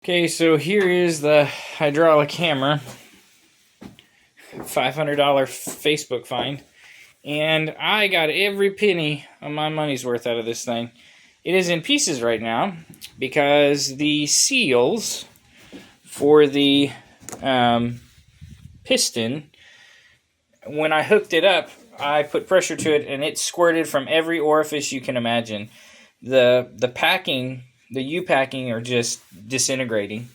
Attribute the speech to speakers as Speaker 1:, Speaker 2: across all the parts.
Speaker 1: Okay, so here is the hydraulic hammer, $500 Facebook find, and I got every penny of my money's worth out of this thing. It is in pieces right now because the seals for the piston, when I hooked it up, I put pressure to it and it squirted from every orifice you can imagine. The packing, the U-packing are just disintegrating.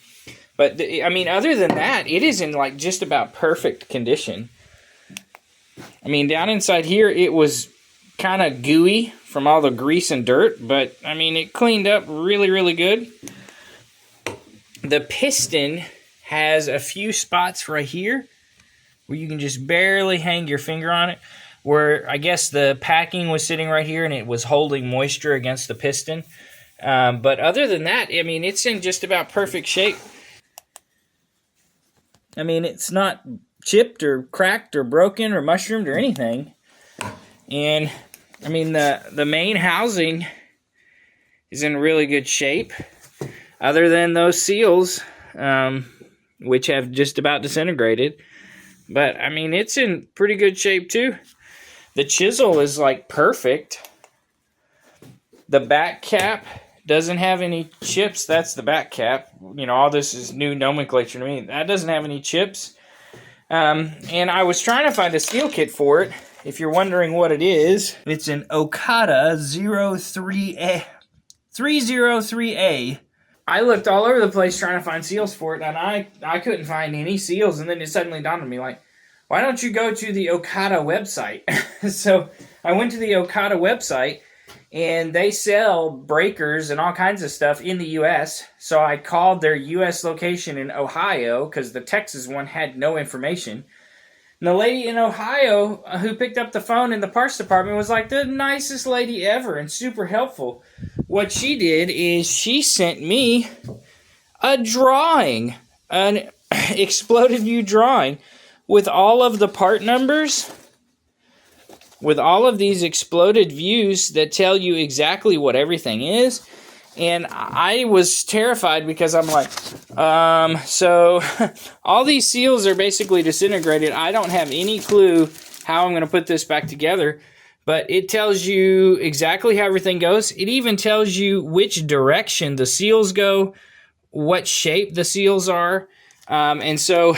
Speaker 1: But, I mean, other than that, it is in, like, just about perfect condition. I mean, down inside here, it was kind of gooey from all the grease and dirt. But, I mean, it cleaned up really, really good. The piston has a few spots right here where you can just barely hang your finger on it. Where, I guess, the packing was sitting right here and it was holding moisture against the piston. But other than that, I mean, it's in just about perfect shape. I mean, it's not chipped or cracked or broken or mushroomed or anything. And, I mean, the main housing is in really good shape. Other than those seals, which have just about disintegrated. But, I mean, it's in pretty good shape, too. The chisel is, like, perfect. The back cap doesn't have any chips. That's the back cap. You know, all this is new nomenclature to me. That doesn't have any chips. And I was trying to find a seal kit for it. If you're wondering what it is, it's an Okada 303A. I looked all over the place trying to find seals for it, and I couldn't find any seals. And then it suddenly dawned on me, like, why don't you go to the Okada website? So I went to the Okada website, and they sell breakers and all kinds of stuff in the U.S. So I called their U.S. location in Ohio because the Texas one had no information. And the lady in Ohio who picked up the phone in the parts department was like the nicest lady ever and super helpful. What she did is she sent me a drawing, an exploded view drawing with all of the part numbers, with all of these exploded views that tell you exactly what everything is. And I was terrified because I'm like, so all these seals are basically disintegrated. I don't have any clue how I'm going to put this back together. But it tells you exactly how everything goes. It even tells you which direction the seals go, what shape the seals are. And so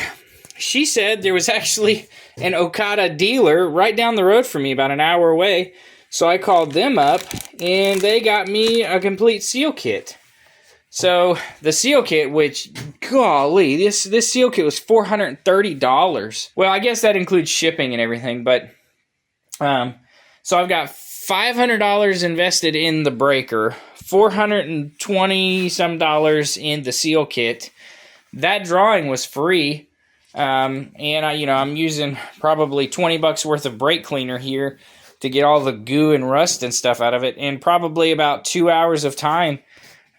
Speaker 1: she said there was actually an Okada dealer right down the road from me, about an hour away. So I called them up, and they got me a complete seal kit. So the seal kit, which, golly, this seal kit was $430. Well, I guess that includes shipping and everything, but so I've got $500 invested in the breaker, $420 some in the seal kit. That drawing was free. And I'm using probably $20 worth of brake cleaner here to get all the goo and rust and stuff out of it, and probably about 2 hours of time.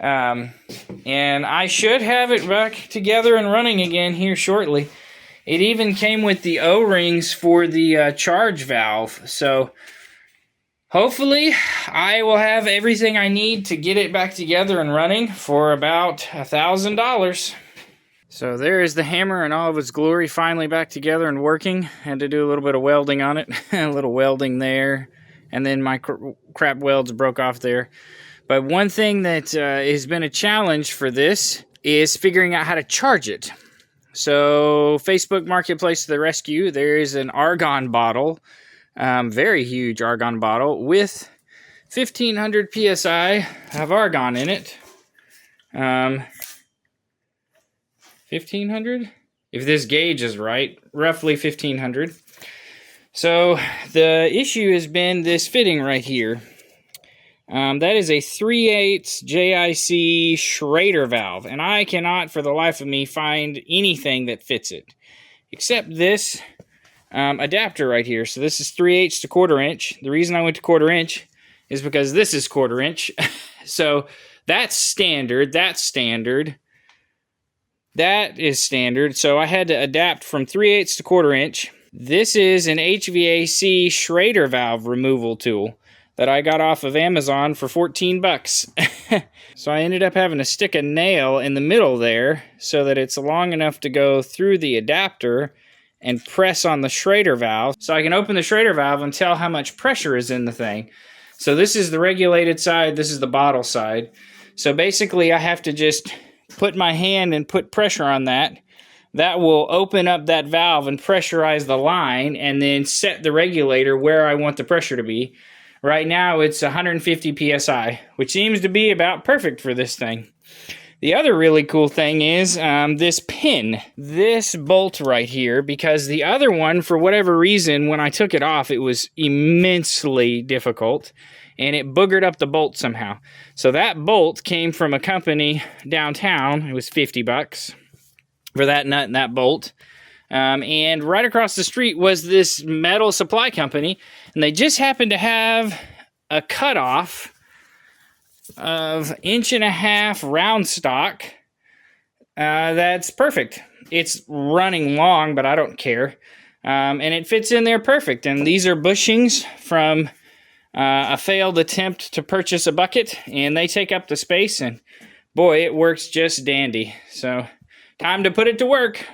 Speaker 1: And I should have it back together and running again here shortly. It even came with the O-rings for the charge valve. So hopefully I will have everything I need to get it back together and running for about $1,000. So there is the hammer in all of its glory, finally back together and working. Had to do a little bit of welding on it, a little welding there, and then my crap welds broke off there. But one thing that has been a challenge for this is figuring out how to charge it. So Facebook Marketplace to the rescue. There is an argon bottle, very huge argon bottle with 1,500 PSI of argon in it. 1,500? If this gauge is right, roughly 1,500. So the issue has been this fitting right here. That is a 3/8 JIC Schrader valve, and I cannot for the life of me find anything that fits it, except this adapter right here. So this is 3/8 to 1/4 inch. The reason I went to 1/4 inch is because this is 1/4 inch. So that's standard, that's standard. That is standard, so I had to adapt from 3/8 to 1/4 inch. This is an HVAC Schrader valve removal tool. that I got off of Amazon for 14 bucks. So I ended up having to stick a nail in the middle there so that it's long enough to go through the adapter and press on the Schrader valve. So I can open the Schrader valve and tell how much pressure is in the thing. So this is the regulated side, this is the bottle side. So basically I have to just put my hand and put pressure on that. That will open up that valve and pressurize the line and then set the regulator where I want the pressure to be. Right now it's 150 psi, which seems to be about perfect for this thing. The other really cool thing is this pin, this bolt right here, because the other one, for whatever reason, when I took it off, it was immensely difficult and it boogered up the bolt somehow. So that bolt came from a company downtown. It was 50 bucks for that nut and that bolt. And right across the street was this metal supply company, and they just happened to have a cutoff of 1.5 round stock. That's perfect. It's running long, but I don't care. And it fits in there perfect. And these are bushings from a failed attempt to purchase a bucket, and they take up the space, and boy, it works just dandy. So time to put it to work.